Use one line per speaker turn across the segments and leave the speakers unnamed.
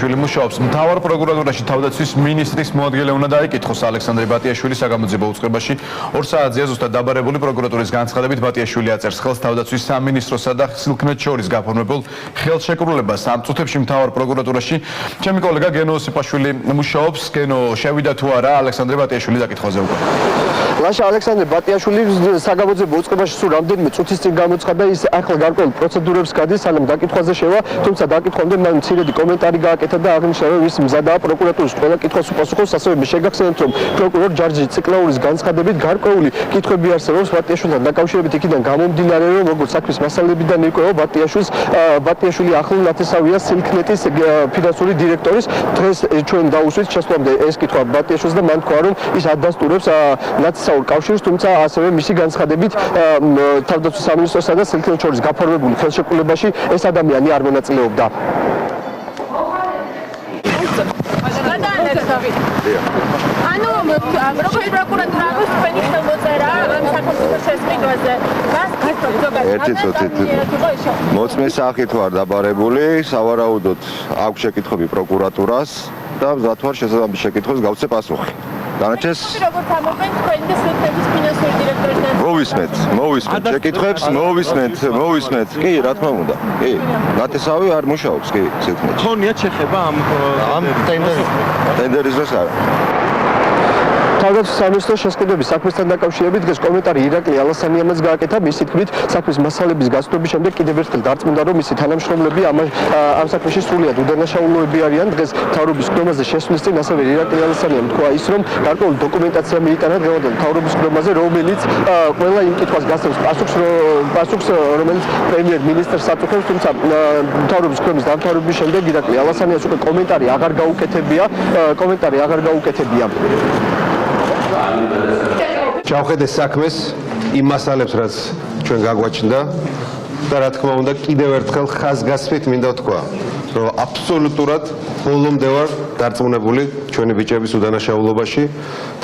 მუშაობს მთავარ პროკურატურაში თავდაცვის მინისტრის მოადგილე უნდა დაიკითხოს ალექსანდრე ბატიაშვილი საგამოძიებო უწყებაში 2 საათზეა ზუსტად დაბარებული პროკურატურის განცხადებით ბატიაშვილი აწერს ხელს თავდაცვის სამინისტროსა და სილქნეთ შორის გაფორმებულ ხელშეკრულებას ამ წუთებში მთავარ პროკურატურაში ჩემი კოლეგა გენო ოსიპაშვილი მუშაობს გენო შევიდა თუ არა ალექსანდრე ბატიაშვილის დაკითხვაზე უკვე
ლაშა ალექსანდრე ბატიაშვილი საგამოძიებო უწყებაში სულ რამდენიმე წუთის წინ გამოცხადა ის ახლა გარკვეულ პროცედურებს გადის სანამ დაკითხვაზე შევა თუმცა დაკითხვამდე მან მცირედი კომენტარი გააკეთა და აღნიშნა რომ ის მზადაა პროკურატურის ყველა კითხვას უპასუხოს ასევე შეგახსენებთ რომ პროკურორ ჯარჯი ციკლაურის განცხადებით გარკვეული კითხვები არსებობს ბატიაშვილთან დაკავშირებით იქიდან გამომდინარე რომ როგორც საქმის მასალებიდან ირკვევა ბატიაშვილი ახლო ნათესავია სილქნეთის ფინანსური დირექტორის დღეს ჩვენ დაუსვით შესვლამდე ეს კითხვა ბატიაშვილს და მან თქვა რომ ის ადასტურებს ნათესაურ კავშირს თუმცა ასევე მისი განცხადებით თავდაცვის სამინისტროსა და სილქნეთს შორის გაფორმებული ხელშეკრულებაში ეს ადამიანი არ მონაწილეობდა
ანუ როგორი პროკურატურა აქვს თქვენი ხელმოწერა ამ საკონსულტაციო შესყიდვაზე? მას გითხრობთ ზოგადად.
მოწმის სახით ვარ დაბარებული, სავარაუდოდ აქვს შეკითხვები პროკურატურას და მზად ვარ შესაბამის შეკითხვებს გავცე პასუხი. განაჩენს
როგორც ამობენ თქვენი და სილქნეთის ფინანსური დირექტორის
მოვისმენთ შეკითხვებს მოვისმენთ კი რა თქმა უნდა კი ნათესავი არ მუშაობს კი სილქნეთში
ხონიათ შეხება ამ
ტენდერის დროს არა
თავდაცვის სამინისტროს შესყიდვების საქმესთან დაკავშირებით დღეს კომენტარი ირაკლი ალასანიამაც გააკეთა მისი თქმით საქმის მასალების გაცნობის შემდეგ კიდევ ერთხელ დარწმუნდა რომ მისი თანამშრომლები ამ საქმეში სრულიად უდანაშაულოები არიან დღეს მთავრობის სხდომაზე შესვლის წინ ასევე ირაკლი ალასანიამ თქვა ის რომ გარკვეული დოკუმენტაცია მიიტანა დღევანდელ მთავრობის სხდომაზე რომელიც ყველა იმ კითხვას გასცემს პასუხს რომელიც პრემიერ-მინისტრს აწუხებს თუმცა მთავრობის სხდომის დამთავრების შემდეგ ირაკლი ალასანიას უკვე კომენტარი აღარ გაუკეთებია
ჩავხედე საქმეს იმ მასალებს რაც ჩვენ გაგვაჩნდა და რა თქმა უნდა კიდევ ერთხელ ხაზგასმით მინდა ვთქვა რომ აბსოლუტურად ბოლომდე ვარ დარწმუნებული ჩვენი ბიჭების უდანაშაულობაში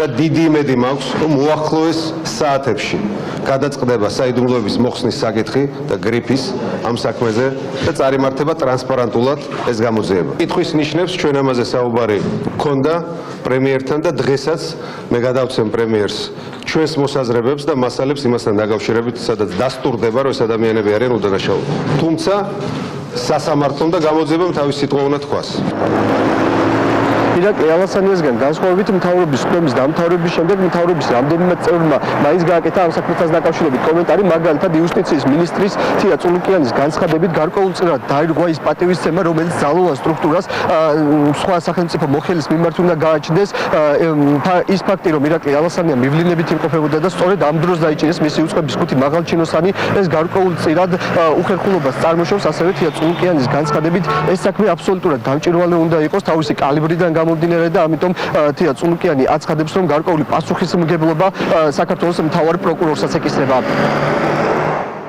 და დიდი იმედი მაქვს რომ უახლოეს საათებში გადაწყდება საიდუმლოების მოხსნის საკითხი და გრიფის ამ საქმეზე და წარიმართება ტრანსპარენტულად ეს გამოძიება. კითხვის ნიშნებს ჩვენ ამაზე საუბარი გქონდა პრემიერთან და დღესაც მე გადავცემ პრემიერს ჩვენს მოსაზრებებს და მასალებს იმასთან დაკავშირებით სადაც დასტურდება რომ ეს ადამიანები არიან უდანაშაულო. თუმცა სასამართლომ და გამოძიებამ თავის სიტყვა უნდა თქვას.
ირაკლი ალასანიასგან განსხვავებით მთავრობის სხდომის დამთავრების შემდეგ მთავრობის რამდენიმე წევრმა მაინც გააკეთა ამ საქმესთან დაკავშირებით კომენტარი მაგალითად იუსტიციის მინისტრის თია წულუკიანის განცხადებით გარკვეულწილად დაირღვა ის პატივისცემა რომელიც ძალოვან სტრუქტურას სხვა სახელმწიფო მოხელის მიმართ უნდა გააჩნდეს ის ფაქტი რომ ირაკლი ალასანია მივლინებით იმყოფებოდა და სწორედ ამ დროს დაიჭირეს მისი უწყების ხუთი მაღალჩინოსანი ეს გარკვეულწილად უხერხულობას წარმოშობს ასევე თია წულუკიანის განცხადებით ეს საქმე აბსოლუტურად დამჭირვალე უნდა იყოს თავისი კალიბრიდან გამომდინარე და ამიტომ თია წულუკიანი აცხადებს რომ გარკვეული პასუხისმგებლობა საქართველოს მთავარ პროკურორსაც ეკისრება.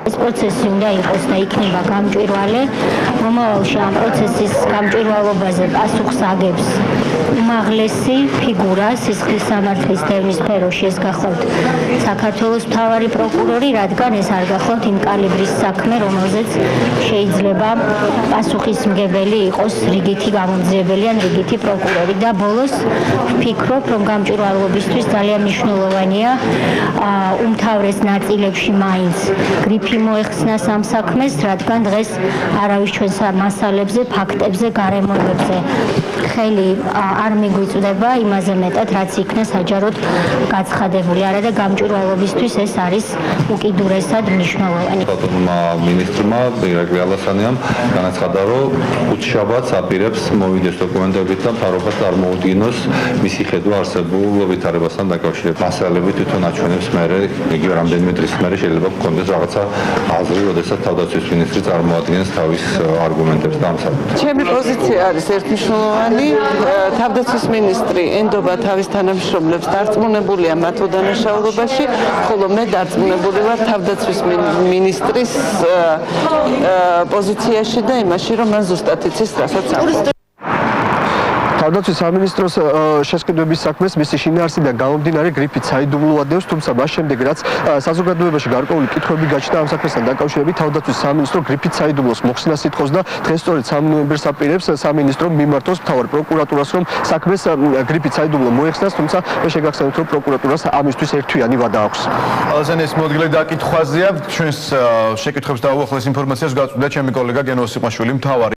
ეს პროცესი უნდა იყოს და იქნება გამჭვირვალე. მომავალში ამ პროცესის გამჭვირვალობაზე პასუხს აგებს უმაღლესი ფიგურა სისხლის სამართლის დევნის სფეროში ეს გახლავთ საქართველოს მთავარი პროკურორი, რადგან ეს არ გახლავთ იმ კალიბრის საქმე, რომელზეც შეიძლება პასუხისმგებელი იყოს რიგითი გამომძიებელი ან რიგითი პროკურორი და ბოლოს ვფიქრობ, რომ გამჭვირვალობისთვის ძალიან მნიშვნელოვანია უმთავრეს ნაწილებში მაინც გრიფი მოეხსნა ამ საქმეს, რადგან დღეს არავის ჩვენს მასალებზე, ფაქტებზე, გარემოებებზე ხელი არ მიგვიწვდება იმაზე მეტად, რაც იქნა საჯაროდ გაცხადებული. არა და გამჭვირვალობისთვის ეს არის უკიდურესად მნიშვნელოვანი.
მინისტრმა ირაკლი ალასანიამ განაცხადა, რომ ხუთშაბათს აპირებს მოვიდეს დოკუმენტებით და მთავრობას წარმოუდგინოს მისი ხედვა არსებულ ვითარებასთან დაკავშირებით. მასალები თვითონ აჩვენებს მერე, იგი რამდენიმე დღის მერე შეიძლება გქონდეს რაღაცა აზრი, როდესაც თავდაცვის მინისტრი წარმოადგენს თავის არგუმენტებს და ამსახვებს.
ჩემი პოზიცია არის ერთმნიშვნელოვანი. თავდაცვის მინისტრი ენდობა თავის თანამშრომლებს დარწმუნებულია მათ უდანაშაულობაში, ხოლო მე დარწმუნებული ვარ თავდაცვის მინისტრის პოზიციაში და იმაში, რომ მან ზუსტად იცის, რასაც ამბობს.
თავდაცვის სამინისტროს შესყიდვების საქმეს მისი შინაარსიდან გამომდინარე გრიფით საიდუმლო ადევს, თუმცა მას შემდეგ რაც საზოგადოებაში გარკვეული კითხვები გაჩნდა ამ საქმესთან დაკავშირებით, თავდაცვის სამინისტრო გრიფით საიდუმლოს მოხსნას ითხოვს და დღეს სწორედ 3 ნოემბერს აპირებს სამინისტრო მიმართოს მთავარ პროკურატურას, რომ საქმეს გრიფით საიდუმლო მოეხსნას, თუმცა მე შეგახსენებთ, რომ პროკურატურას ამისთვის ერთთვიანი ვადა აქვს.
ყველაზე ნესმოდგილე დაკითხვაზეა ჩვენს შეკითხვებს და უახლეს ინფორმაციას გაწვდიდა ჩემი კოლეგა გენო სიყმაშვილი, მთავარი